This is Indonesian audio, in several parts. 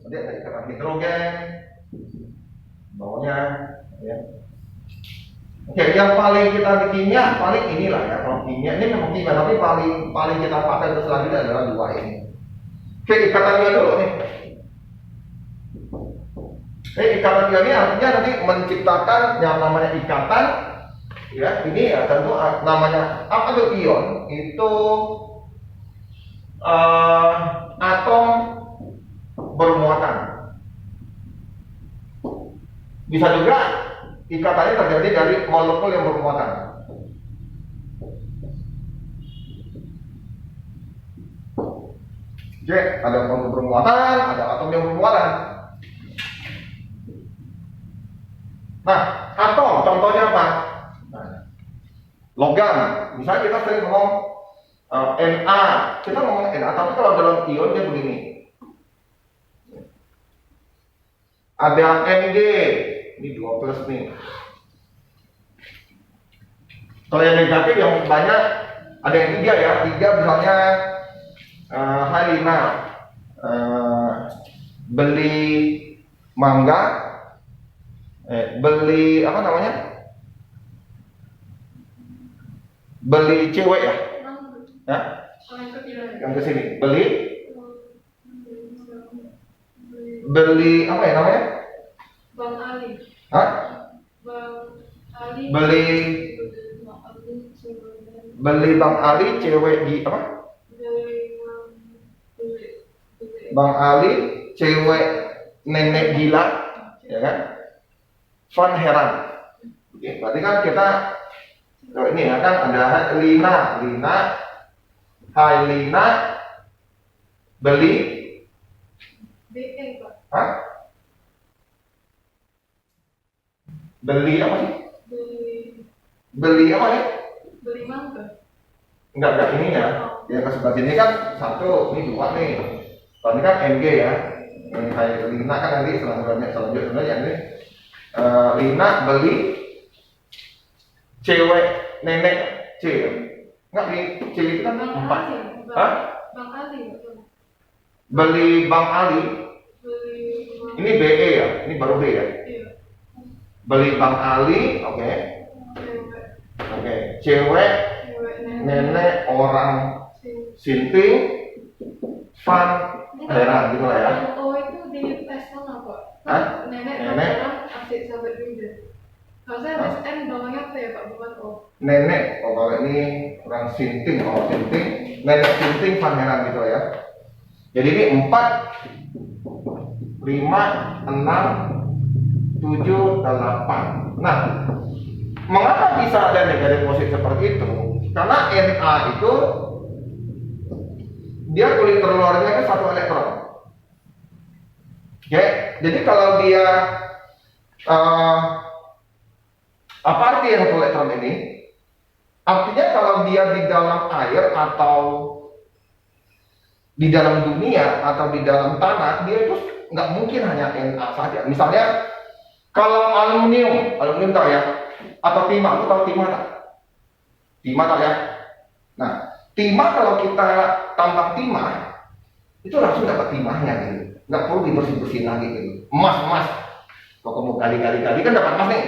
Jadi ada ikatan hidrogen bawahnya, ya. Oke, yang paling kita di kimia paling inilah ya. Kalau kimia ini memang kimia, tapi paling kita pakai untuk selanjutnya adalah dua ini. Oke, ikatannya dulu nih. Ikatan ion ini artinya nanti menciptakan yang namanya ikatan, ya. Ini ya tentu namanya apa tuh ion? Itu atom bermuatan. Bisa juga ikatannya terjadi dari molekul yang bermuatan. Oke, ada molekul bermuatan, ada atom yang bermuatan. Nah, atom contohnya apa? Nah, logam. Misalnya kita sering ngomong Na, kita ngomong Na, tapi kalau dalam ion dia begini. Ada Mg, ini 2 plus nih. Kalau yang negatif yang banyak ada yang 3 ya, 3 misalnya Halina beli mangga, beli apa namanya? Beli cewek ya? Hah? Yang ke sini beli apa ya namanya? Bang Ali. Hah? Bang Ali. Beli Bang Ali cewek di apa? Bang Ali cewek nenek gila, ya kan? Van Heran. Oke, berarti kan kita ini ya kan ada Lina, Hai Lina beli BE, Pak. Hah? Beli apa sih? Beli apa nih? Beli mangga. Enggak ini ya. Yang ke sebelah sini kan 1, ini 2 nih. Kalau ini kan MG ya. Ini Hai Lina kan nanti selanjutnya ini Lina beli cewek nenek C. Enggak, di C itu kan 4. Hah? Bang Ali. Beli Bang Ali. Ini BE ya, ini baru B ya. Iya. Beli Bang Ali, oke. Oke, cewek nenek orang Sinting Van Heran gitu lah ya. Oh, itu di tes mana, Pak? Hah? Nenek orang asik sahabat Winda. Harusnya SN bawahnya T ya, Pak, bukan O. Nenek, kalau ini orang Sinting, nenek Sinting Van Heran gitu lah ya. Jadi ini 4 5, 6, 7, 8. Nah, mengapa bisa ada negatif positif seperti itu? Karena Na itu dia kulit terluarnya itu 1 elektron. Oke, jadi kalau dia apa arti yang 1 elektron ini? Artinya kalau dia di dalam air atau di dalam dunia atau di dalam tanah, dia itu nggak mungkin hanya Na saja. Misalnya kalau aluminium tahu ya, atau timah, lu tahu timah tak? Timah tahu ya? Nah, timah kalau kita tambah timah, itu langsung dapat timahnya gitu. Nggak perlu dibersih-bersihin lagi gitu. Emas, kalau kamu kali-kali kan dapat emas nih.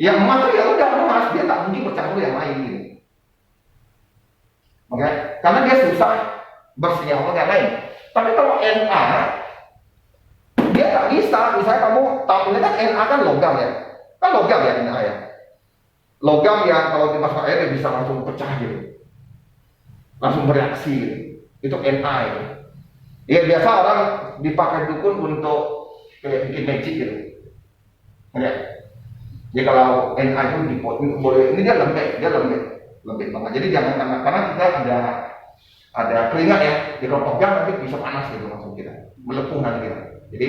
Yang emas tuh ya udah emas, dia tak mungkin bercampur yang lain gitu. Oke? Karena dia susah bersenyawa yang lain. Tapi kalau Na, dia tak bisa. Misalnya kamu tahu ini kan Na kan logam ya. Kan logam ya Na ya. Logam yang kalau dimasuk air dia bisa langsung pecah gitu. Langsung bereaksi gitu. Itu Na itu. Ya biasa orang dipakai dukun untuk kayak bikin magic gitu. Ya. Jadi kalau Na itu dipotong boleh, ini dia lembek banget. Jadi jangan karena kita ada keringat ya, di kalau pegang nanti bisa panas gitu langsung kita, melepuh nanti kita. Jadi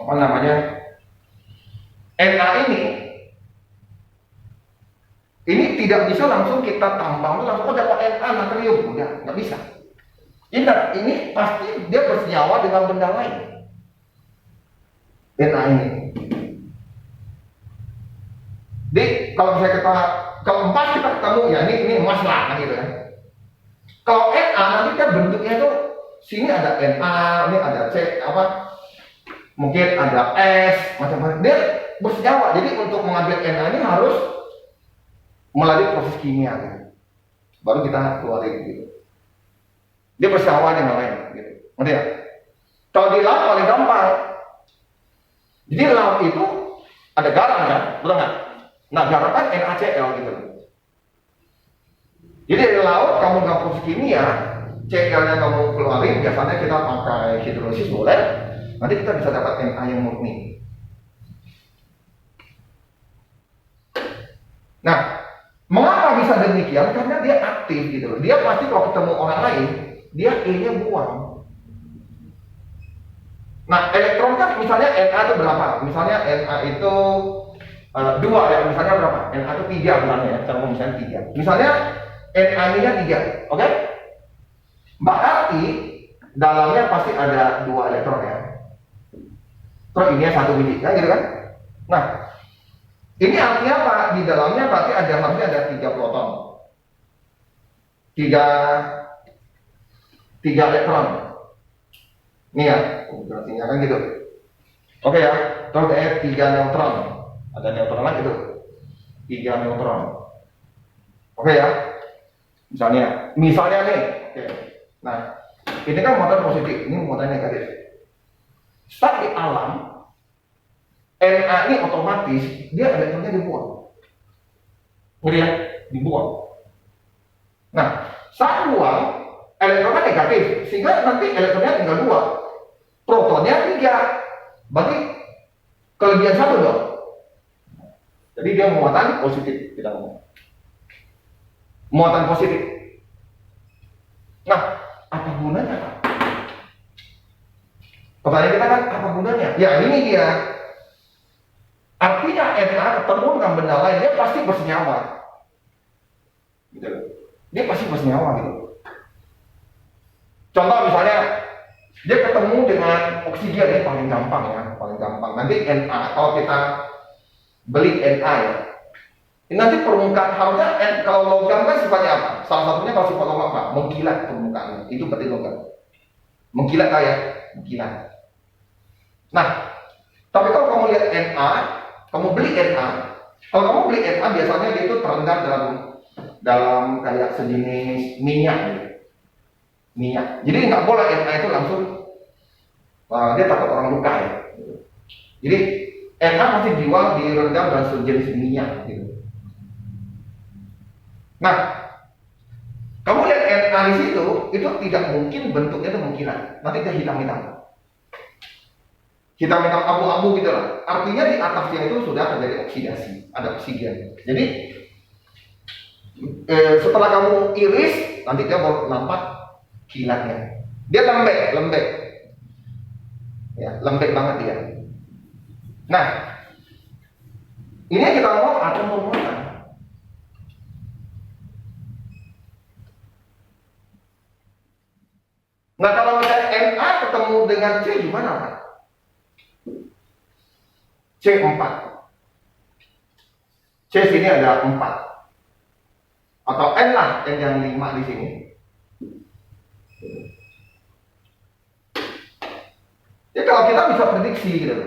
apa namanya, Na ini tidak bisa langsung kita tambang langsung dapat Na natrium, udah nggak bisa. Ini pasti dia bersenyawa dengan benda lain. Na ini. Jadi kalau misalnya kalau emas kita ketemu ya ini emas lah kan gitu kan. Kalau Na nanti kan bentuknya itu sini ada Na, ini ada C, apa? Mungkin ada S, macam-macam. Dia bersenyawa. Jadi untuk mengambil Na ini harus melalui proses kimia, gitu. Baru kita keluarin gitu. Dia bersenyawa dengan lain, gitu. Ngerti ya? Kalau di laut paling gampang. Jadi laut itu ada garam kan, betul nggak? Nah garam kan NaCl gitu. Jadi dari laut kamu nggak proses kimia, Cl-nya kamu keluarin, biasanya kita pakai hidrolisis boleh, nanti kita bisa dapat Na yang murni. Nah, mengapa bisa demikian? Karena dia aktif gitu loh. Dia pasti kalau ketemu orang lain, dia E-nya buang. Nah, elektron kan misalnya Na itu berapa? Misalnya Na itu 2 ya, misalnya berapa? Na itu 3 misalnya ya, contoh misalnya 3. Misalnya Na-nya 3, oke? Berarti dalamnya pasti ada 2 elektron ya. Terus ini 1 biji, ya gitu kan? Nah, ini artinya apa? Di dalamnya berarti harusnya ada 3 proton. 3 elektron. Ini ya, berarti kan gitu. Oke ya, terus 3 neutron. Ada neutron lagi tuh. 3 neutron. Oke ya. Misalnya nih. Oke. Nah, ini kan muatan positif, ini muatan negatif. Saat di alam, Na ini otomatis dia elektronnya dibuang. Ngerti ya? Dibuang. Nah, saat buang, elektronnya negatif, sehingga nanti elektronnya tinggal 2. Protonnya 3. Berarti kelebihan 1 dong. Jadi dia muatan positif, kita ngomong. Muatan positif. Nah, apa gunanya Pak? Pertanyaan kita kan apa gunanya? Ya ini dia. Artinya Na ketemu dengan benda lain, dia pasti bersenyawa. Gitu. Dia pasti bersenyawa gitu. Contoh misalnya dia ketemu dengan oksigen, ini paling gampang ya, paling gampang. Nanti Na kalau kita beli Na ya. Ini nanti permukaan harusnya kalau logam kan sifatnya apa? Salah satunya kalau sifat logam apa? Mengkilat permukaannya. Itu berarti logam. Mengkilat kayak mengkilat. Nah, tapi kalau kamu lihat Na, kamu beli Na. Kalau kamu beli Na biasanya dia itu terendam dalam kayak sejenis minyak gitu. Minyak. Jadi nggak boleh Na itu langsung dia takut orang luka ya. Jadi Na masih dijual direndam dalam sejenis minyak gitu. Nah, kamu lihat Na di situ itu tidak mungkin bentuknya itu mengkilat. Nanti dia hitam-hitam. Hitam-hitam abu-abu gitu lah. Artinya di atasnya itu sudah terjadi oksidasi, ada oksigen. Jadi setelah kamu iris, nanti dia baru nampak kilatnya. Dia lembek. Ya, lembek banget dia. Nah, ini yang kita ngomong atom permukaan. Nah, kalau misalnya Na ketemu dengan C gimana Pak? C4. C sini ada 4. Atau N lah yang 5 di sini. Ya kalau kita bisa prediksi gitu.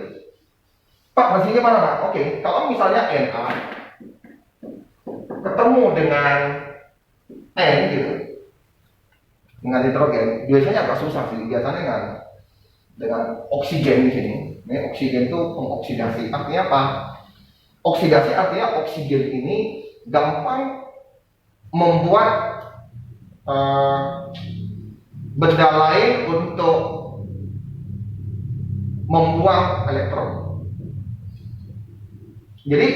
Pak, hasilnya mana Pak? Oke, kalau misalnya Na ketemu dengan N gitu, dengan nitrogen, biasanya agak susah sih. Biasanya dengan oksigen di sini. Ini oksigen itu pengoksidasi. Artinya apa? Oksidasi artinya oksigen ini gampang membuat benda lain untuk membuang elektron. Jadi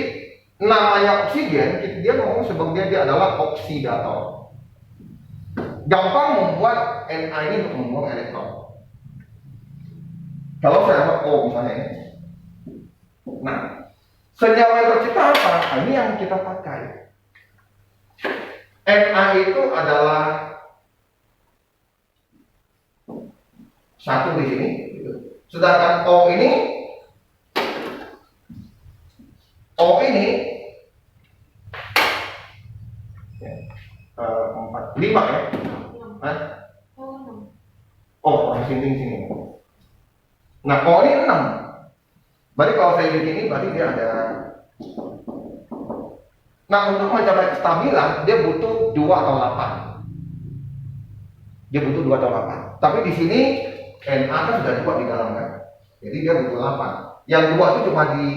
namanya oksigen, dia ngomong sebagai dia adalah oksidator. Gampang membuat Na ini untuk membuang elektron. Kalau saya dapat O misalnya ini. Nah, senyawa yang tercipta apa? Nah, ini yang kita pakai. Na itu adalah 1 di sini. Sedangkan O ini 4, 5 ya. Hah? Oh, sini. Nah, O ini 6. Berarti kalau saya bikin ini, berarti dia ada. Nah, untuk mencapai kestabilan, dia butuh 2 atau 8. Dia butuh 2 atau 8. Tapi di sini, Na kan sudah 2 di dalam kan. Jadi dia butuh 8. Yang 2 itu cuma di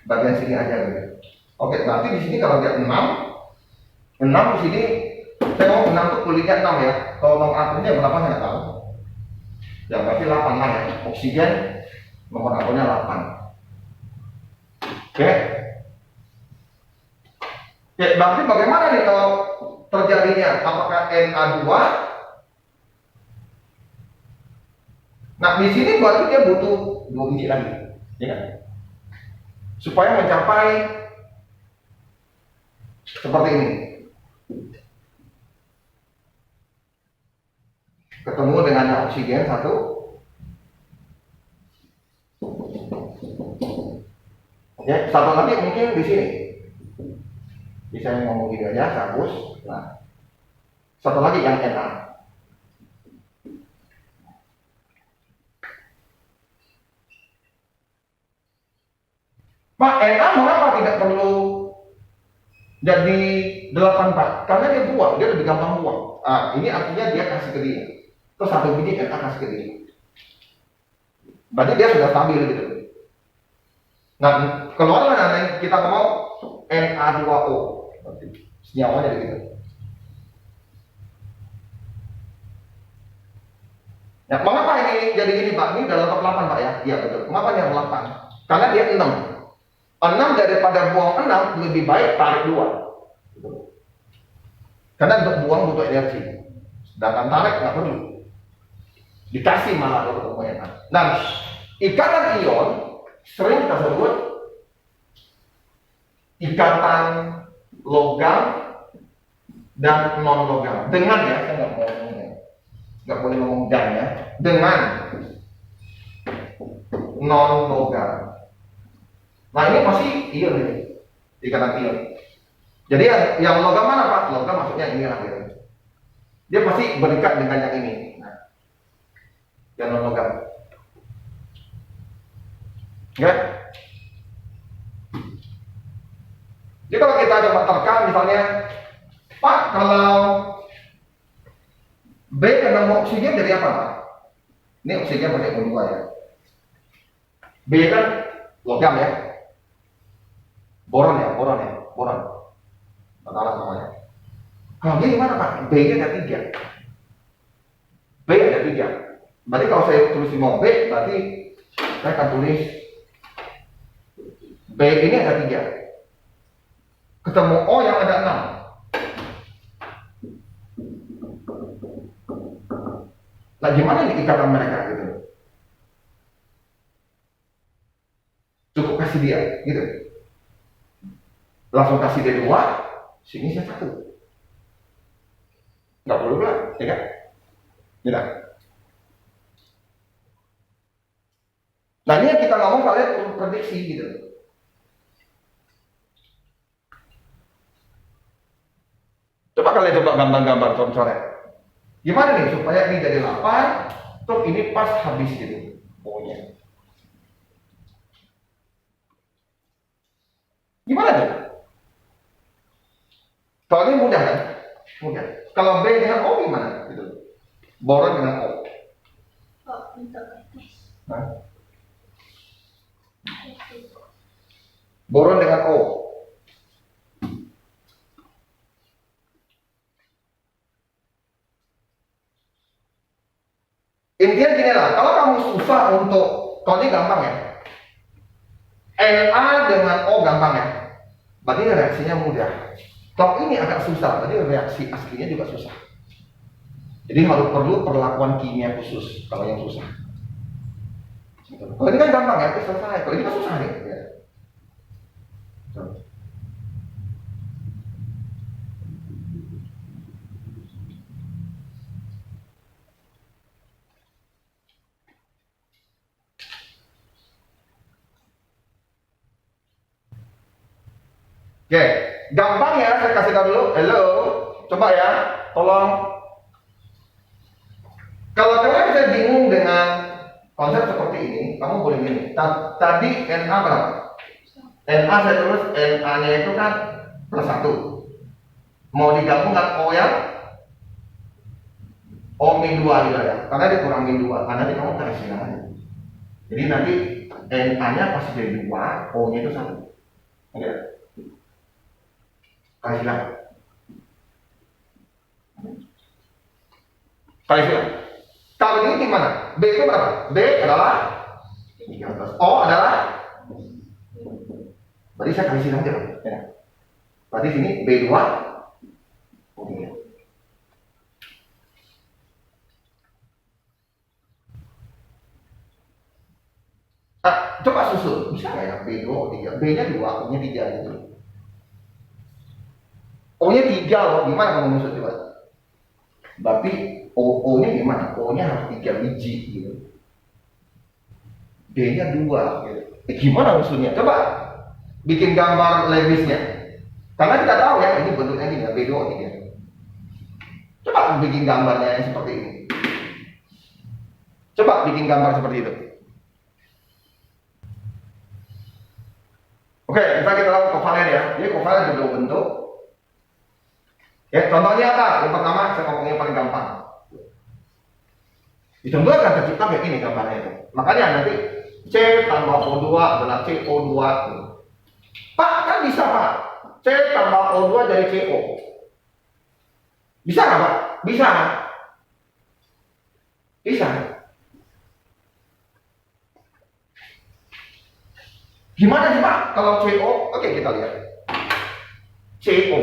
bagian sini aja gitu. Oke, berarti di sini kalau dia 6 di sini, saya mau 6 itu kulitnya 6 ya. Kalau nomor atomnya berapa saya nggak tahu. Ya berarti 8 lah ya. Oksigen nomor atomnya 8. Oke. Ya, berarti bagaimana nih kalau terjadinya? Apakah Na2? Nah, di sini berarti dia butuh 2 biji lagi, ya kan? Supaya mencapai seperti ini. Ketemu dengan oksigen 1. Ya, satu lagi mungkin di sini. Bisa ngomong gini aja, saya hapus. Nah, satu lagi yang Na. Pak, Na mengapa tidak perlu jadi 8 Pak? Karena dia buang, dia lebih gampang buang. Ah, ini artinya dia kasih ke dia. Terus 1 biji Na kasih ke dia. Berarti dia sudah stabil gitu. Nah, keluar mana kita mau Na2O. Senyawanya begitu. Nah, mengapa ini jadi ini Pak? Ini udah lengkap 8 Pak ya? Iya betul. Mengapa ini 8? Karena dia 6. 6 daripada buang 6 lebih baik tarik 2. Karena untuk buang butuh energi. Sedangkan tarik nggak perlu. Dikasih malah untuk ketemu Na. Nah, ikatan ion sering kita sebut ikatan logam dan non logam. Dengan ya, saya nggak boleh ngomong dan ya. Dengan non logam. Nah ini pasti ion ini, ikatan ion. Jadi yang logam mana Pak? Logam maksudnya ini lah gitu. Dia pasti berikat dengan yang ini. Nah, yang non logam. Ya. Jadi kalau kita coba terka misalnya, Pak kalau B ketemu oksigen jadi apa Pak? Ini oksigen pakai O2 ya. B kan logam ya. Boron. Batalan namanya. Kalau B gimana Pak? B-nya ada 3. B ada 3. Berarti kalau saya tulis mau B, berarti saya akan tulis B ini ada 3. Ketemu O yang ada 6. Nah gimana nih ikatan mereka gitu? Cukup kasih dia gitu. Langsung kasih dia 2, sini saya 1. Nggak perlu lah, ya kan? Tidak. Nah ini yang kita ngomong kalian perlu prediksi gitu. Coba kalian coba gambar-gambar coret. Gimana nih supaya ini jadi 8, terus ini pas habis gitu pokoknya. Gimana tuh? Kalau ini mudah kan? Mudah. Kalau B dengan O gimana? Gitu. Boron dengan O. Oh, minta kertas. Nah. Boron dengan O. Intinya gini lah, kalau kamu susah untuk, kalau ini gampang ya, Na dengan O gampang ya, berarti reaksinya mudah. Kalau ini agak susah, berarti reaksi aslinya juga susah. Jadi harus perlu perlakuan kimia khusus kalau yang susah. Kalau ini kan gampang ya, selesai. Kalau ini kan susah nih. Ya. Oke, gampang ya, saya kasih tahu dulu. Halo, coba ya, tolong. Kalau kalian bisa Konsep seperti ini, kamu boleh gini. Tadi Na berapa? Na saya tulis Na-nya itu kan plus 1. Mau digabung dengan O yang O min 2 gitu ya. Karena dia kurang min 2. Karena nanti kamu tarik silang aja. Jadi nanti Na-nya pasti jadi 2, O-nya itu 1. Oke. Kali silang. Kali silang. Kalau ini gimana? B itu berapa? B adalah 13. O adalah, berarti saya kali silang aja, ya. Berarti sini B2 O3. Coba susul, bisa nggak ya B2 O3? B-nya 2, O-nya 3 gitu. O-nya 3 loh, gimana kamu musuh coba? Berarti O-nya gimana? O-nya harus 3 biji gitu. B-nya 2 gitu. Gimana musuhnya? Coba bikin gambar Lewisnya. Karena kita tahu ya, ini bentuknya gini ya, B2 O3. Coba bikin gambarnya yang seperti ini. Coba bikin gambar seperti itu. Oke, kita tahu kovalen ya. Jadi kovalen ada 2 bentuk. Ya, contohnya apa? Yang pertama saya ngomongnya paling gampang. Contohnya akan tercipta kayak ini gambarnya itu. Makanya nanti C tambah O2 adalah CO2. Pak, kan bisa Pak. C tambah O2 dari CO. Bisa nggak Pak? Bisa. Bisa. Gimana sih Pak kalau CO? Oke, kita lihat. CO.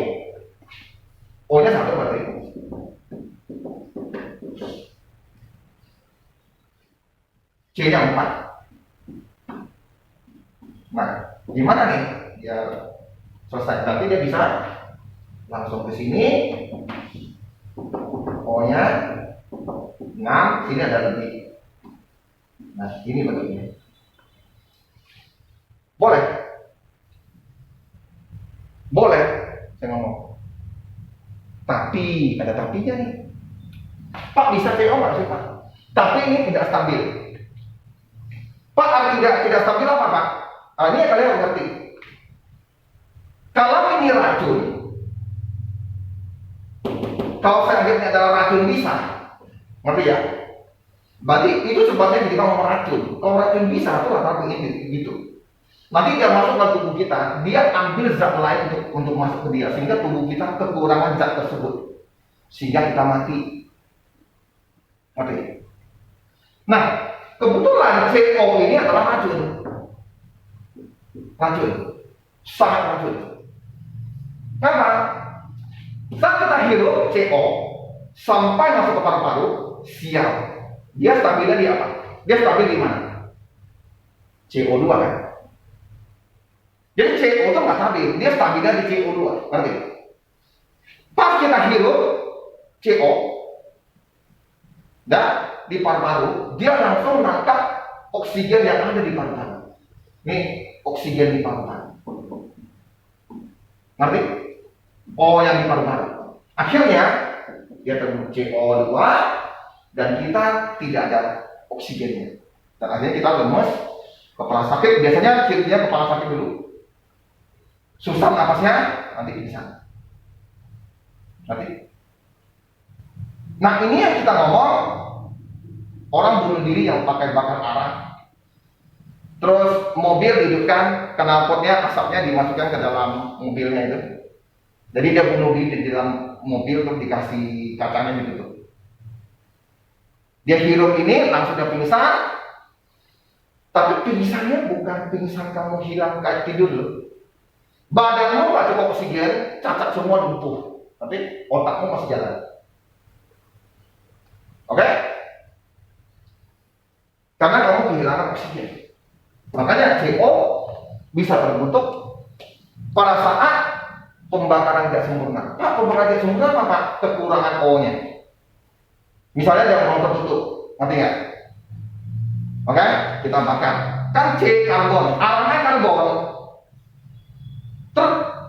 O-nya 1 berarti. C-nya 4. Nah, gimana nih? Ya selesai. Nanti dia bisa langsung ke sini. O-nya 6, sini ada lebih. Nah, ini bentuknya. Boleh? Boleh, saya ngomong. Tapi, ada tapinya nih. Pak, bisa CO nggak sih Pak? Tapi ini tidak stabil. Pak, tidak stabil apa Pak? Nah, ini yang kalian harus ngerti. Kalau ini racun, kalau saya anggap ini adalah racun bisa, ngerti ya? Berarti itu sebabnya kita mau meracun. Kalau racun bisa, itu rata-rata ini gitu. Nanti dia masuk ke tubuh kita, dia ambil zat lain untuk masuk ke dia, sehingga tubuh kita kekurangan zat tersebut, sehingga kita mati. Oke. Nah, kebetulan CO ini adalah racun, sangat racun. Karena saat kita hirup CO sampai masuk ke paru-paru, sial. Dia stabilnya di apa? Dia stabil di mana? CO2 kan? Jadi CO itu nggak stabil, dia stabilnya di CO2, ngerti? Pas kita hirup CO, dan di paru-paru, dia langsung menangkap oksigen yang ada di paru-paru. Nih, oksigen di paru-paru. Ngerti? O yang di paru-paru. Akhirnya, dia terbentuk CO2, dan kita tidak ada oksigennya. Dan akhirnya kita lemes, kepala sakit, biasanya cirinya kepala sakit dulu. Susah napasnya, nanti pingsan. Nanti. Nah, ini yang kita ngomong orang bunuh diri yang pakai bakar arang. Terus mobil dihidupkan, knalpotnya asapnya dimasukkan ke dalam mobilnya itu. Jadi dia bunuh diri di dalam mobil terus dikasih kacanya ditutup. Dia hirup ini langsung dia pingsan. Tapi pingsannya bukan pingsan kamu hilang kayak tidur loh. Badanmu gak cukup oksigen, cacat semua lumpuh. Tapi otakmu masih jalan. Oke? Karena kamu kehilangan oksigen. Makanya CO bisa terbentuk pada saat pembakaran gas sempurna. Pak, pembakaran gas sempurna apa Pak? Kekurangan O-nya. Misalnya dia mau tertutup, ngerti nggak? Oke? Kita bakar. Kan C karbon, arangnya karbon.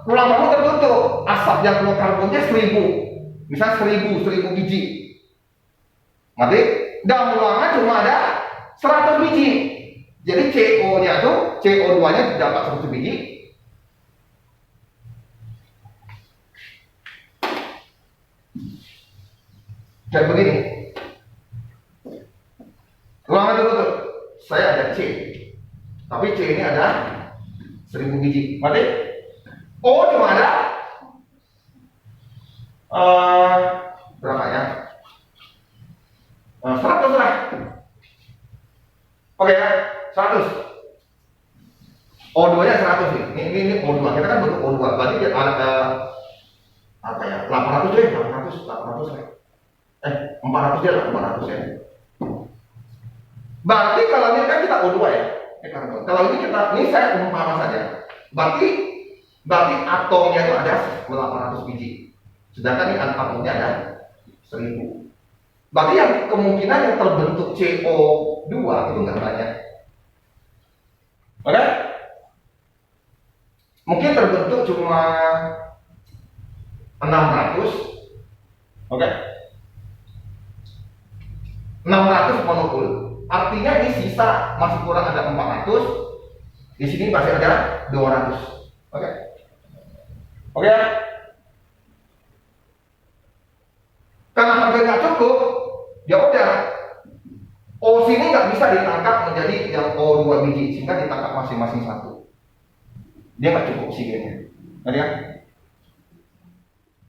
Pulang kamu tertutup, asap yang keluar karbonnya 1000, misalnya 1000 biji. Mati, dalam ruangan cuma ada 100 biji. Jadi CO-nya itu, CO2-nya dapat 100 biji. Kayak begini. Ulangan dulu tuh. Saya ada C. Tapi C ini ada 1000 biji. Berarti O cuma ada berapa ya? 100 lah. Oke ya, 100. O2 nya 100 nih. Ini O2. Kita kan bentuk O2. Berarti dia ada apa ya? 800 deh, 800 ya. 400 ya, 400 ya. Berarti kalau ini kan kita O2 ya. Kalau ini ini saya umpama saja. Berarti atomnya itu ada 800 biji. Sedangkan ini atomnya ada 1000. Berarti yang kemungkinan yang terbentuk CO2 itu nggak banyak. Oke? Mungkin terbentuk cuma 600. Oke? 600 molekul. Artinya ini sisa masih kurang ada 400. Di sini masih ada 200. Oke? Oke? Karena hampir nggak cukup, ya udah. O sini nggak bisa ditangkap menjadi yang O2 biji, sehingga ditangkap masing-masing satu. Dia nggak cukup oksigennya. Ngerti ya?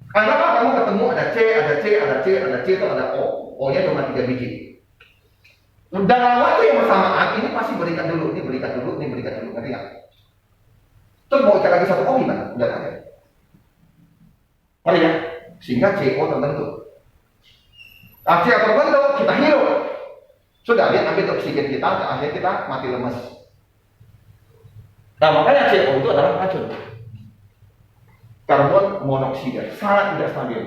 Karena kamu ketemu ada C, itu ada O. O-nya cuma 3 biji. Dalam waktu yang bersamaan ini pasti berikan dulu, ini berikan dulu, ngerti nggak? Terus mau ikat lagi satu O gimana? Udah ada. Ngerti ya? Sehingga CO terbentuk. CO terbentuk, kita hirup. Sudah, dia ambil oksigen kita, akhirnya kita mati lemas. Nah, makanya CO itu adalah racun. Karbon monoksida, sangat tidak stabil.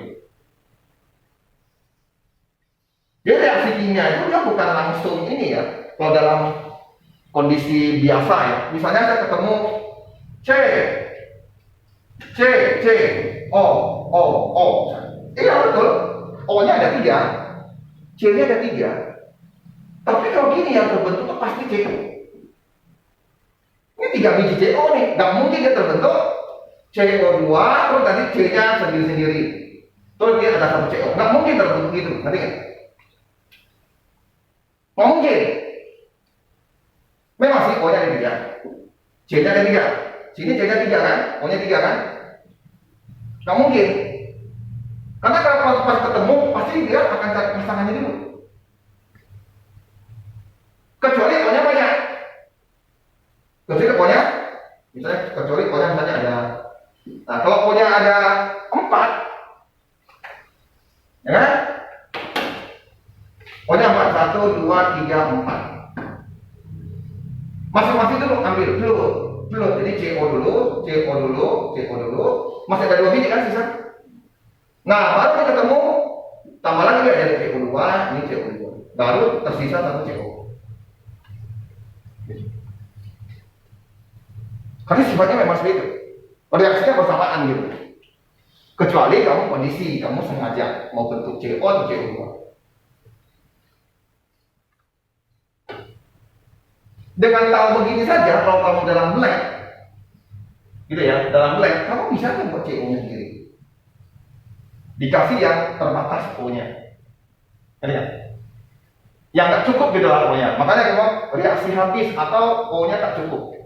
Jadi reaksi kimia itu dia bukan langsung ini ya. Kalau dalam kondisi biasa ya, misalnya saya ketemu C, O. Iya betul, O-nya ada 3, C-nya ada 3. Tapi kalau gini yang terbentuk itu pasti CO. Ini 3 biji CO nih, nggak mungkin dia terbentuk CO2 terus tadi C-nya sendiri-sendiri. Terus dia ada satu CO, nggak mungkin terbentuk gitu, ngerti nggak? Nggak mungkin. Memang sih O-nya ada 3, C-nya ada 3. Sini C-nya 3 kan, O-nya 3 kan? Nggak mungkin. Karena kalau pas ketemu pasti dia akan cari pasangannya dulu. Kecuali O-nya banyak. Kecuali O-nya misalnya ada. Nah, kalau O-nya ada 4, ya kan? O-nya 4, 1, 2, 3, 4. Masing-masing dulu ambil dulu. Jadi CO dulu. Masih ada 2 biji kan sisa. Nah, baru kita ketemu tambah lagi ada CO2, ini CO2. Baru tersisa 1 CO. Karena sifatnya memang seperti itu. Reaksinya bersamaan gitu. Kecuali kamu sengaja mau bentuk CO atau CO2. Dengan tahu begini saja, kalau kamu dalam blank, gitu ya, dalam blank, kamu bisa buat CO-nya sendiri. Dikasih yang terbatas O-nya. Yang nggak cukup gitu lah O-nya. Makanya kamu reaksi habis atau O-nya tak cukup.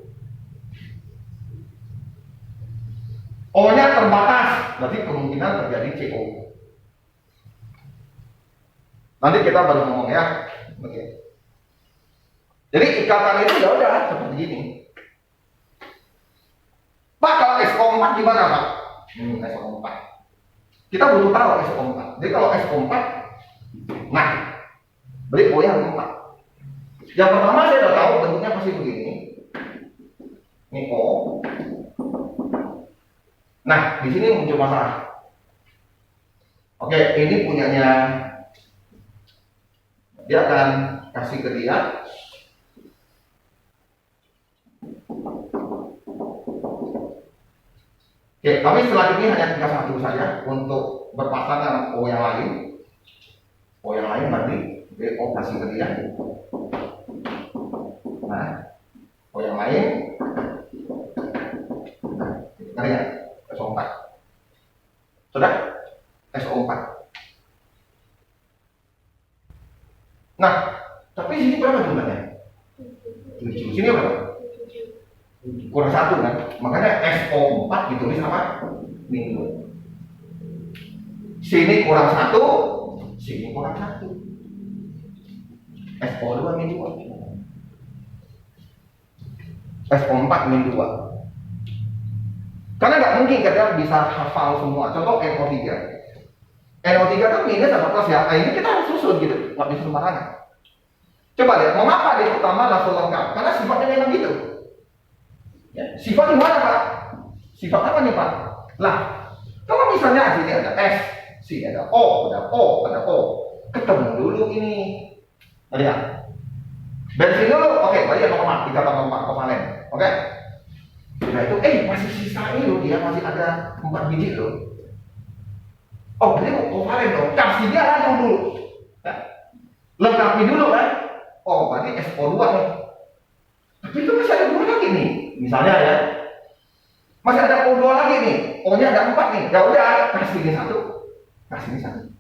O-nya terbatas, berarti kemungkinan terjadi CO. Nanti kita baru ngomong ya. Oke. Jadi ikatan itu ya udah seperti ini. Pak, kalau SO4 gimana Pak? SO4. Kita butuh tahu SO4. Jadi kalau SO4, nah, beri O yang 4. Yang pertama saya udah tahu bentuknya pasti begini. Ini O. Nah, di sini muncul masalah. Oke, ini punyanya. Dia akan kasih ke dia. Oke, kami selanjutnya hanya tinggal satu saja untuk berpasangan O yang lain. O yang lain nanti O kasih ke dia. Nah, oh yang lain, nah, ya, SO4. Sudah? SO4. Nah, tapi sini berapa jumlahnya? 7. Sini berapa? Kurang 1 kan? Makanya SO4 ditulis apa? Min 2. Sini kurang 1, sini kurang 1. SO2 min 2. SO4 min 2. Karena nggak mungkin kita bisa hafal semua. Contoh NO3. NO3 kan minus sama plus ya. Nah, ini kita harus susun gitu, nggak bisa sembarangan. Coba lihat, mengapa dia pertama langsung lengkap? Karena sifatnya memang gitu. Ya, sifat gimana Pak? Sifat apa nih Pak? Lah, kalau misalnya sini ada S, sini ada O, ada O, ada O, ketemu dulu ini. Lihat. Bensin dulu, oke, berarti 0,3 komalen, oke? Sudah itu, masih sisa ini loh, dia masih ada 4 biji loh. Oh, berarti komalen dong, kasih dia langsung dulu. Nah, lengkapi dulu kan? Oh, berarti SO2 nih. Tapi itu masih ada 2 lagi nih, misalnya ya. Masih ada O2 lagi nih, O-nya ada 4 nih. Ya udah, kasih ini 1, kasih ini 1.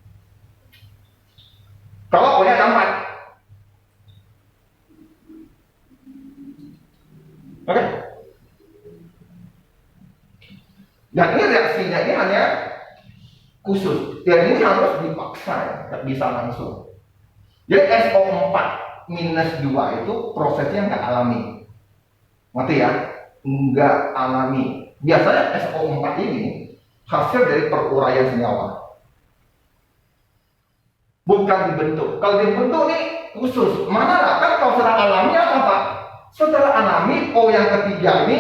Kalau O-nya ada 4. Oke. Dan ini reaksinya ini hanya khusus. Dan ini harus dipaksa ya, tidak bisa langsung. Jadi SO4 minus 2 itu prosesnya nggak alami. Ngerti ya? Nggak alami. Biasanya SO4 ini hasil dari peruraian senyawa. Bukan dibentuk. Kalau dibentuk nih khusus. Mana lah? Kan kalau secara alami apa Pak? Secara alami O yang ketiga ini,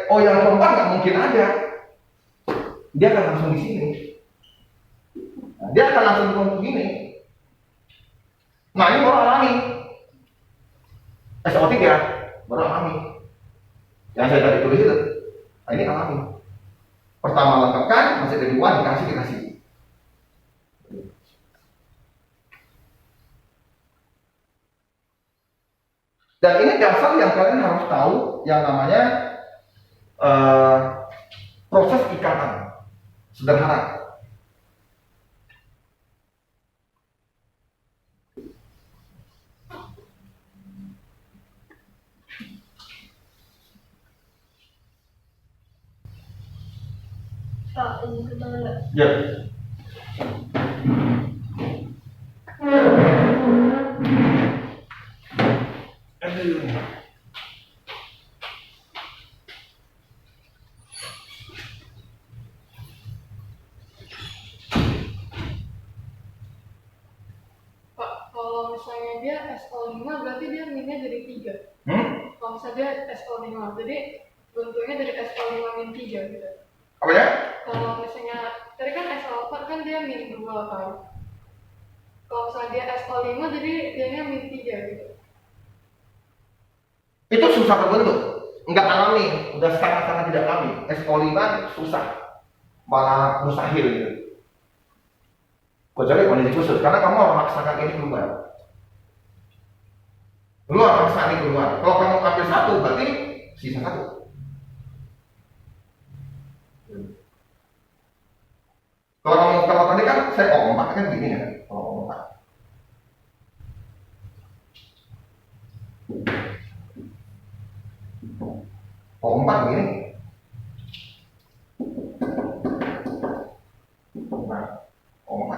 O yang keempat nggak mungkin ada. Dia akan langsung di sini. Nah, dia akan langsung begini. Nah ini baru alami. SO3 baru alami. Yang saya tadi tulis itu. Nah ini alami. Pertama lengkapkan, masih ada 2, dikasih. Dan ini dasar yang kalian harus tahu yang namanya proses ikatan. Sederhana. Pak, ini kita lihat. Ya. Pak, kalau misalnya dia SO5 berarti dia minnya jadi 3. Kalau misalnya dia SO5, jadi bentuknya dari SO5 min 3 gitu. Apa ya? Kalau misalnya tadi kan SO4 kan dia min 2 kan. Kalau misalnya dia SO5 jadi dianya min 3 gitu. Itu susah terbentuk, nggak alami, udah sangat-sangat tidak alami. SO5 susah, malah mustahil gitu. Kecuali kondisi khusus, karena kamu harus memaksakan ini keluar. Lu harus memaksakan ini keluar. Kalau kamu ambil 1, berarti sisa 1. Kalau tadi kan saya O4 kan gini kan, O4. O4 begini. Nah, O4.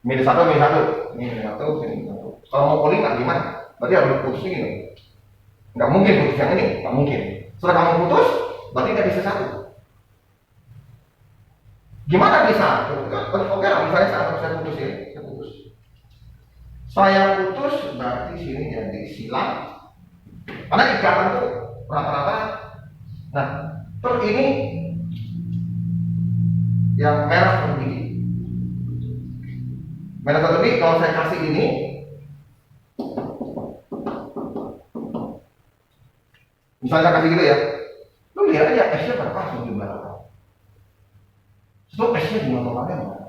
Minus 1, minus 1. Ini minus 1, sini minus 1. Kalau mau O5 gimana? Berarti harus putus ini. Nggak mungkin putus yang ini, nggak mungkin. Setelah kamu putus, berarti nggak bisa 1. Gimana bisa? Oke lah, misalnya saya putus ini, saya putus berarti sini jadi silang. Karena ikatan tuh rata-rata. Nah, terus ini yang merah satu biji. Merah satu biji, kalau saya kasih ini, misalnya kasih gitu ya, lu lihat aja S-nya berapa langsung jumlah berapa. Itu S-nya jumlah totalnya berapa.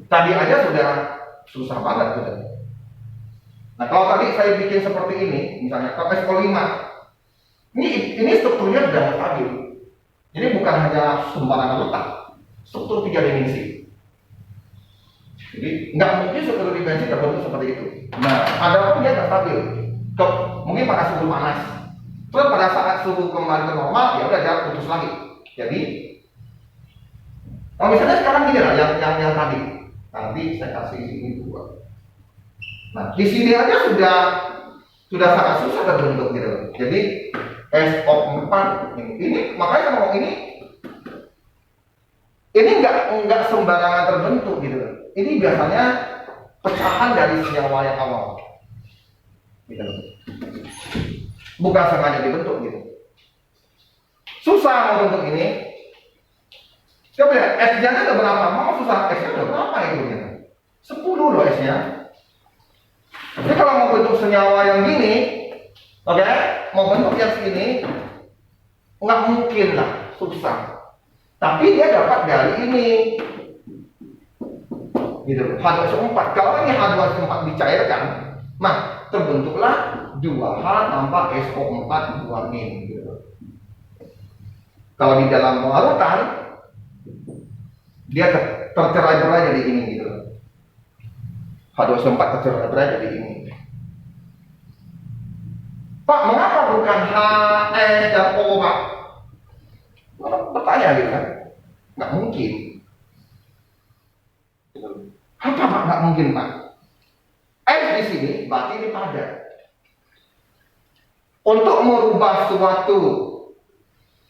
Tadi aja sudah susah banget gitu. Nah, kalau tadi saya bikin seperti ini, misalnya SO5, ini strukturnya sudah stabil. Jadi bukan hanya sembarangan letak, struktur 3 dimensi. Jadi nggak mungkin struktur dimensi terbentuk seperti itu. Nah, ada pun dia nggak stabil. Mungkin pada suhu panas. Terus pada saat suhu kembali ke normal, ya udah dia putus lagi. Jadi, kalau misalnya sekarang gini lah, yang tadi, nanti saya kasih ini dua. Nah, di sini aja sudah sangat susah terbentuk gitu. Jadi SO4 ini makanya saya ngomong ini nggak sembarangan terbentuk gitu. Ini biasanya pecahan dari senyawa yang awal. Gitu. Bukan sengaja dibentuk gitu. Susah mau bentuk ini. Coba lihat, S-nya ada berapa? Mau susah, S-nya ada berapa itu gitu. 10 loh S-nya. Jadi kalau mau bentuk senyawa yang gini, oke, mau bentuk yang segini, nggak mungkin lah, susah. Tapi dia dapat dari ini, gitu. H2SO4. Kalau ini H2SO4 dicairkan, nah terbentuklah 2H tanpa SO4 2-nin, gitu. Kalau di dalam larutan, dia tercerai-berai jadi ini, gitu. H2SO4 tercerai-berai jadi ini. Pak, mengapa bukan H, E, dan O, Pak? Bertanya gitu kan? Nggak mungkin. Apa Pak? Nggak mungkin Pak. S di sini berarti ini padat. Untuk merubah suatu,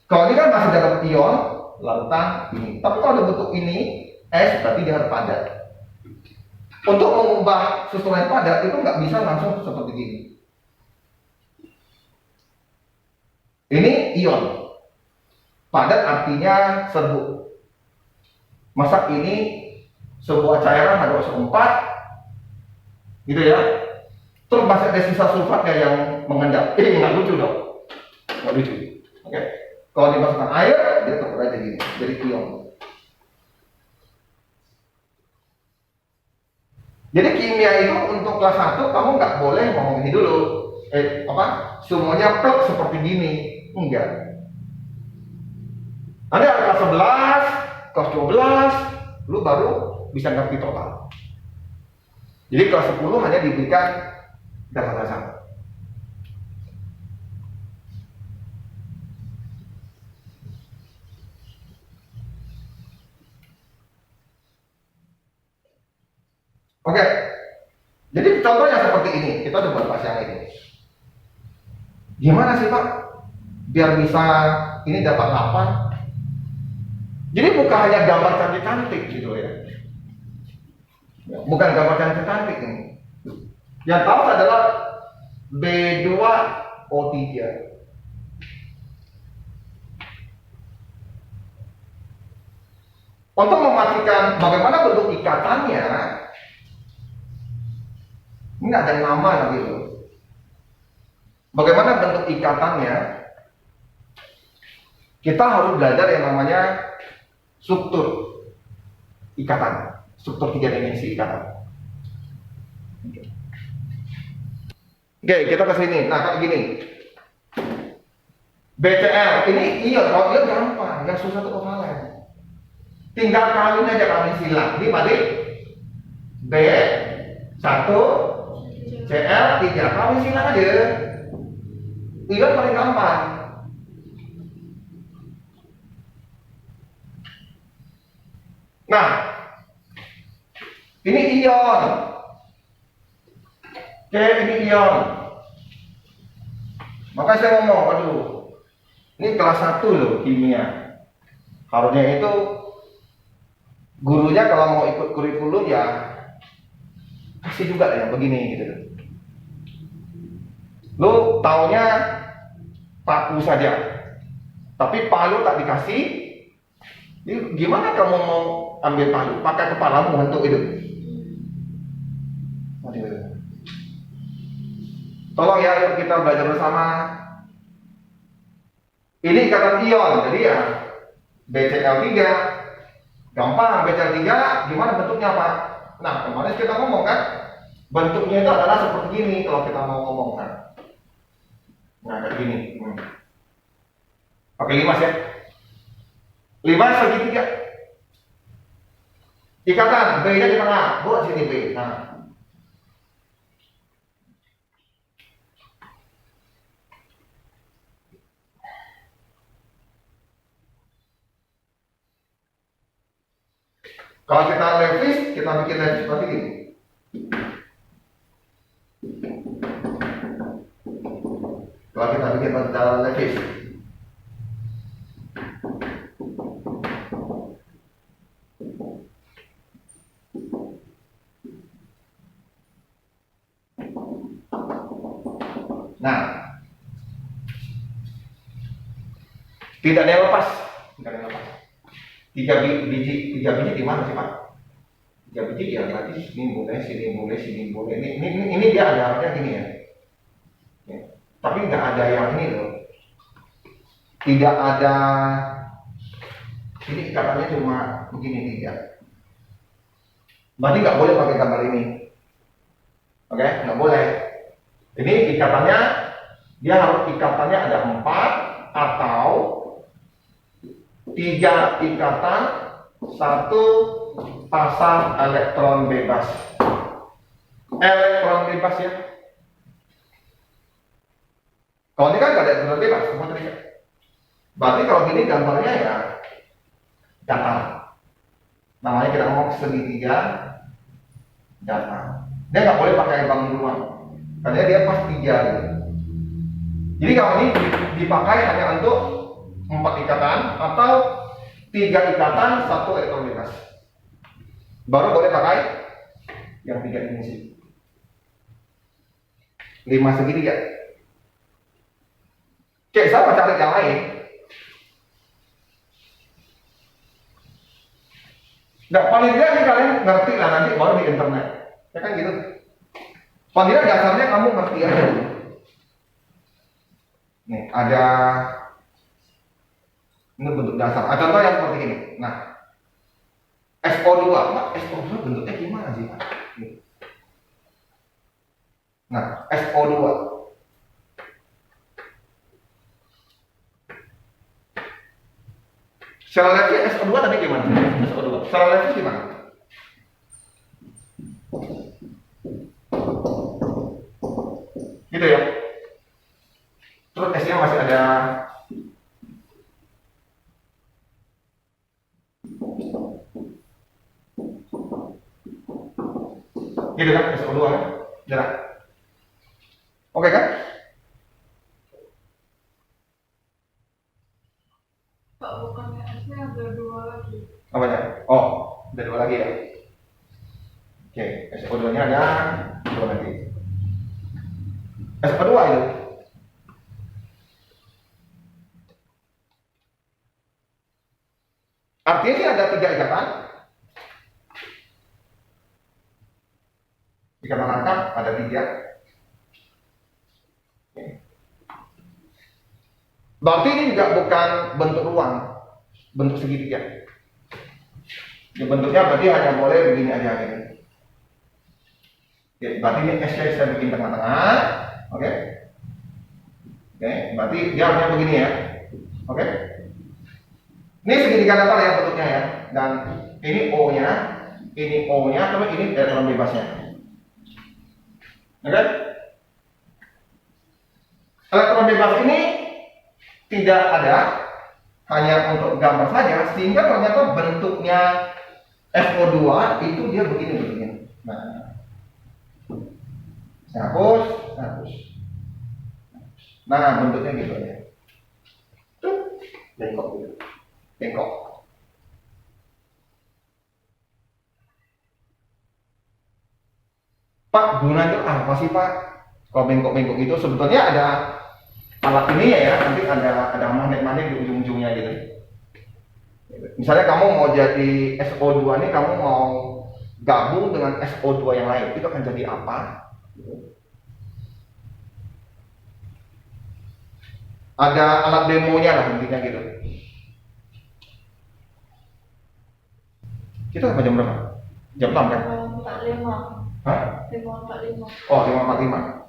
kalau ini kan masih dalam ion larutan ini. Tapi kalau ada bentuk ini S berarti dia harus padat. Untuk mengubah susunan yang padat itu nggak bisa langsung seperti ini. Ini ion. Padat artinya serbu. Masa ini sebuah cairan H2SO4 gitu ya. Terus masih ada sisa sulfatnya yang mengendap. Ini nggak lucu dong. Nggak lucu. Oke. Kalau dimasukkan air, dia terberai jadi ion. Jadi kimia itu untuk kelas 1 kamu nggak boleh ngomong ini dulu. Semuanya plek seperti gini. Enggak. Nanti ada kelas 11, kelas 12, lu baru bisa ngerti total. Jadi kelas 10 hanya diberikan dasar-dasar. Oke. Jadi contohnya seperti ini. Kita coba bahas yang ini. Gimana sih Pak? Biar bisa ini dapat 8. Jadi bukan hanya gambar cantik-cantik gitu ya. Bukan gambar cantik-cantik ini. Yang tahu adalah B2O3. Untuk memastikan bagaimana bentuk ikatannya, ini ada nama gitu. Bagaimana bentuk ikatannya? Kita harus belajar yang namanya struktur ikatan, struktur 3 dimensi ikatan. Oke, kita ke sini. Nah, kayak gini. BCl ini kalau ion gampang, yang susah itu kovalen. Tinggal kawin aja, kawin silang. Ini balik B1 Cl3 kawin silang aja. Ion paling gampang. Nah, ini ion. Oke, ini ion. Maka saya ngomong, aduh, ini kelas 1 loh kimia. Harusnya itu gurunya kalau mau ikut kurikulum ya kasih juga ya begini gitu. Lu taunya paku saja, tapi palu tak dikasih. Ini gimana kamu mau ambil palu? Pakai kepalamu untuk itu. Tolong ya, yuk kita belajar bersama. Ini ikatan ion, jadi ya BCl3. Gampang, BCl3 gimana bentuknya Pak? Nah, kemarin kita ngomong kan, Bentuknya itu adalah seperti ini kalau kita mau ngomong. Nah kayak gini. Oke, 5 ya. 5 segitiga. Ikatan B-nya di tengah, buat sini B. Nah, kalau kita levis, kita bikin levis seperti ini. Kalau kita bikin levis, nah, tidak ada yang lepas, tidak ada yang lepas. 3 biji di mana sih Pak? 3 biji ya berarti sini boleh, sini boleh, sini boleh. Ini dia ada artinya gini ya. Tapi nggak ada yang ini loh. Tidak ada. Ini ikatannya cuma begini 3. Berarti nggak boleh pakai gambar ini. Oke, nggak boleh. Ini ikatannya dia harus ikatannya ada 4 atau 3 ikatan, 1 pasang elektron bebas. Elektron bebas ya. Kalau ini kan nggak ada elektron bebas, semua terikat. Berarti kalau gini gambarnya ya datar. Namanya kita ngomong segitiga datar. Dia nggak boleh pakai bangun ruang, karena dia pas 3 gitu. Jadi kalau ini dipakai hanya untuk 4 ikatan atau 3 ikatan, 1 elektron bebas. Baru boleh pakai yang 3 dimensi. 5 segitiga. Oke, saya mau cari yang lain. Nah, paling tidak nih kalian ngerti lah nanti baru di internet. Ya kan gitu. Paling tidak dasarnya kamu ngerti aja. Nih, ada ini bentuk dasar. Contoh yang seperti ini. Nah, SO2, Pak, SO2 bentuknya gimana sih, Pak? Nah, SO2. Secara levelnya SO2 tadi gimana? SO2. Secara levelnya gimana? Gitu ya. Terus S-nya masih ada gitu kan, SO2 kan? Jelas. Oke kan? Pak, bukannya S-nya ada 2 lagi. Apanya? Oh, ada 2 lagi ya. Oke, SO2 nya ada 2 lagi. SO2 itu artinya sih ada 3 ikatan. Ikatan angkat ada 3. Berarti ini juga bukan bentuk ruang, bentuk segitiga. Ya, bentuknya berarti hanya boleh begini aja gitu. Oke, berarti ini S-nya saya bikin tengah-tengah. Oke. Oke, berarti dia hanya begini ya. Oke. Ini segitiga datar ya bentuknya ya. Dan ini O-nya, ini O-nya, terus ini elektron bebasnya. Oke. Elektron bebas ini tidak ada, hanya untuk gambar saja, sehingga ternyata bentuknya SO2 itu dia begini. Nah, saya hapus. Nah, bentuknya gitu ya. Tuh, bengkok gitu. Bengkok. Pak, gunanya itu apa sih Pak? Kalau bengkok-bengkok itu sebetulnya ada alat ini ya, nanti ada magnet-magnet di ujung-ujungnya gitu. Misalnya kamu mau jadi SO2 ini, kamu mau gabung dengan SO2 yang lain, itu akan jadi apa? Ada alat demonya lah intinya gitu. Kita sampai jam berapa? Jam 6 kan? Jam 5. Hah? 545. Oh, 545.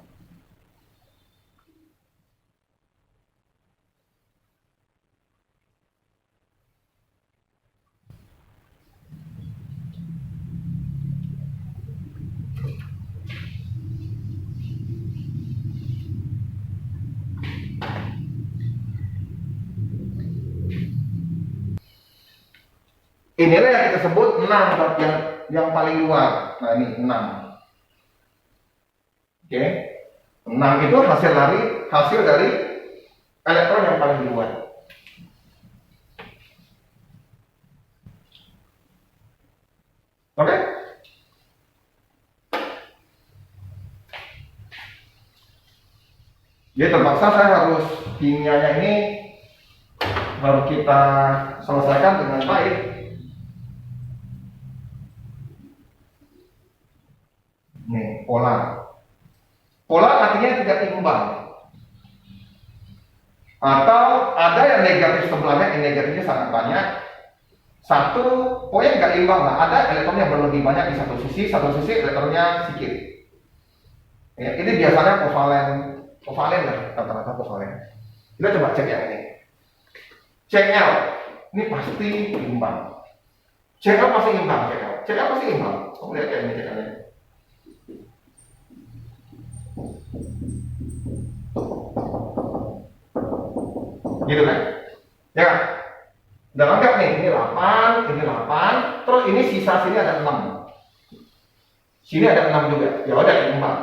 Inilah yang kita sebut 6 yang paling luar. Nah, ini 6. Oke. 6 itu hasil dari elektron yang paling luar. Oke? Jadi terpaksa saya harus kimianya ini harus kita selesaikan dengan baik. Nih, polar. Polar artinya tidak imbang. Atau ada yang negatif sebelahnya, yang negatifnya sangat banyak. Satu, pokoknya nggak imbang lah. Ada elektron yang berlebih banyak di satu sisi elektronnya sedikit. Ya, ini biasanya kovalen lah, rata-rata kovalen. Kita coba cek yang ini. Cl, ini pasti imbang. Cl pasti imbang, Cl pasti imbang. Kamu lihat kayak ini Cl-nya. Gitu kan? Ya. Udah lengkap nih, ini 8, terus ini sisa sini ada 6. Sini ada 6 juga. Ya udah imbang.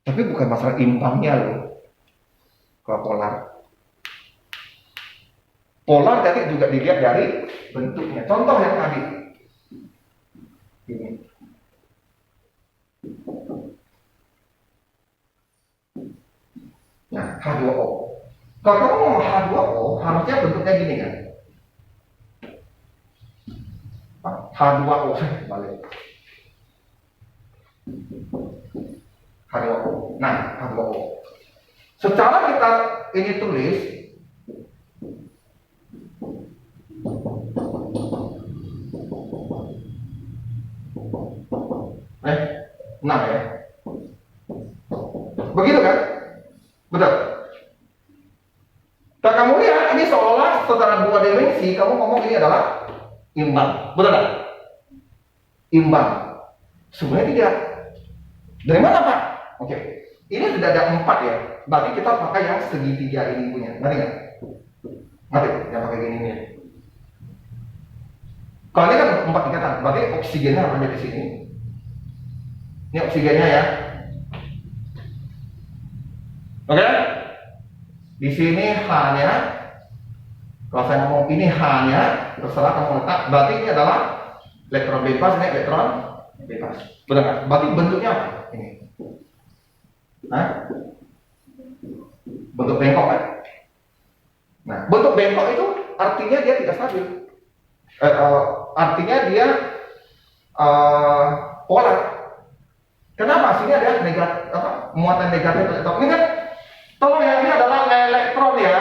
Tapi bukan masalah imbangnya loh. Kalau polar. Polar tadi juga dilihat dari bentuknya. Contoh yang tadi. Ini. Nah, H2O. Kalau kamu mau H2O, harusnya bentuknya gini kan? H2O, balik. H2O. Nah, H2O. Secara kita ini tulis, nah ya. Begitu kan? Betul. Dan kamu lihat ini seolah secara 2 dimensi kamu ngomong ini adalah imbang, betul kan? Imbang. Sebenarnya tidak. Dari mana Pak? Oke. Ini sudah ada 4 ya. Berarti kita pakai yang segitiga ini punya. Ngerti nggak? Ngerti? Yang pakai gini ya. Kalau ini kan 4 ikatan, berarti oksigennya ada di sini. Ini oksigennya ya. Oke? Di sini H-nya. Kalau saya ngomong ini H-nya, terserah kamu letak. Berarti ini adalah elektron bebas, ini elektron bebas. Benar kan? Berarti bentuknya apa? Ini. Nah, bentuk bengkok kan? Nah, bentuk bengkok itu artinya dia tidak stabil. Artinya dia polar. Kenapa? Sini ada muatan negatif elektron. Ini kan, tolong ya, ini adalah elektron ya.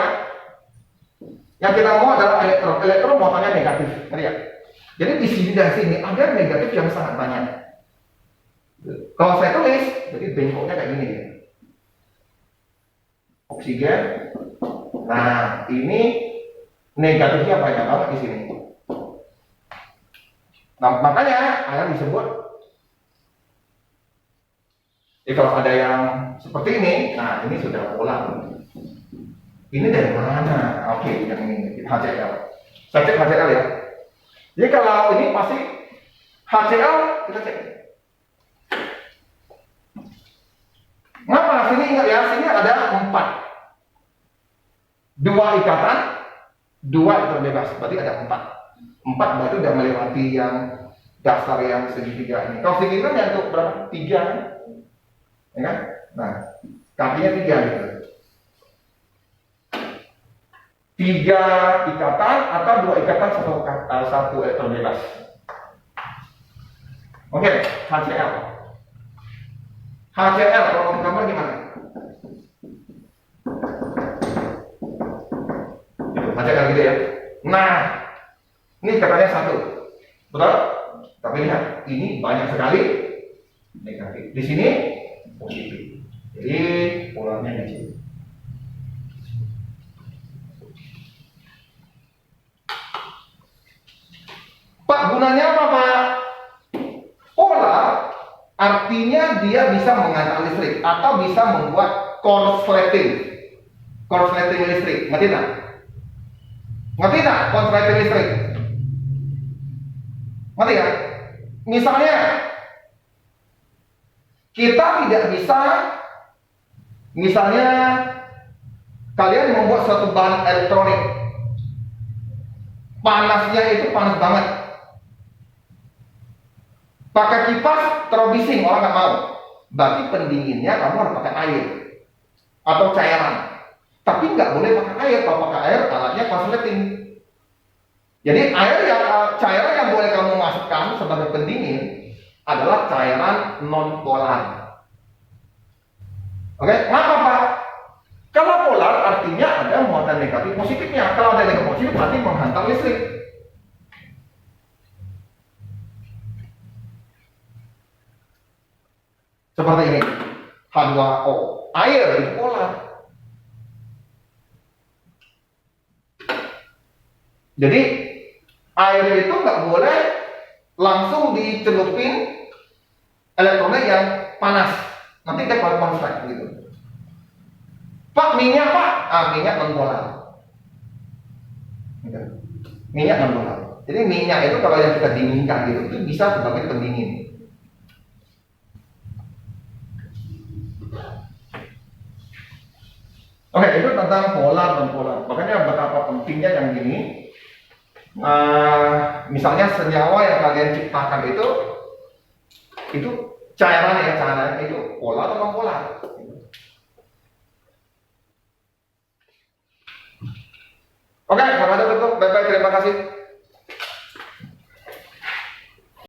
Yang kita mau adalah elektron. Elektron muatannya negatif. Ngerti ya? Jadi di sini dan sini ada negatif yang sangat banyak. Kalau saya tulis, jadi bengkoknya kayak gini ya. Oksigen. Nah, ini negatifnya banyak banget di sini. Nah, makanya akan disebut. Jadi kalau ada yang seperti ini, nah ini sudah polar. Ini dari mana? Oke, yang ini HCl. Saya cek HCl ya. Jadi kalau ini pasti HCl, kita cek. Ngapa? Sini ingat ya, sini ada 4. 2 ikatan, 2 elektron bebas. Berarti ada 4. 4 berarti udah melewati yang dasar yang segitiga ini. Kalau segitiga yang untuk berapa? 3 kan? Ya kan? Nah, kakinya 3 gitu. 3 ikatan atau 2 ikatan, 1 elektron bebas. Oke, HCl. HCl kalau gambar gimana? HCl gitu ya. Nah, ini katanya 1. Betul? Tapi lihat, ini banyak sekali negatif. Di sini positif. Jadi polarnya di sini. Pak, gunanya apa, Pak? Polar artinya dia bisa menghantar listrik atau bisa membuat korsleting listrik. Ngerti tak? Ngerti tak korsleting listrik? Ngerti ya? Misalnya kita tidak bisa, misalnya kalian membuat suatu bahan elektronik, panasnya itu panas banget, pakai kipas terlalu bising, orang nggak mau. Berarti pendinginnya kamu harus pakai air atau cairan. Tapi nggak boleh pakai air. Kalau pakai air, alatnya korsleting. Jadi cairan yang boleh kamu masukkan sebagai pendingin adalah cairan non polar. Oke, kenapa, Pak? Kalau polar artinya ada muatan negatif positifnya. Kalau ada negatif positif berarti menghantar listrik. Seperti ini, H2O, air itu polar. Jadi air itu nggak boleh langsung dicelupin elektronik yang panas, nanti dia bakal konslet gitu. Pak, minyak, Pak, minyak non polar. Minyak non polar. Jadi minyak itu kalau yang kita dinginkan gitu, itu bisa sebagai pendingin. Oke, itu tentang polar dan polar. Makanya betapa pentingnya yang gini. Misalnya senyawa yang kalian ciptakan itu cairan itu polar atau non polar. Oke, sampai jumpa. Bye bye, terima kasih.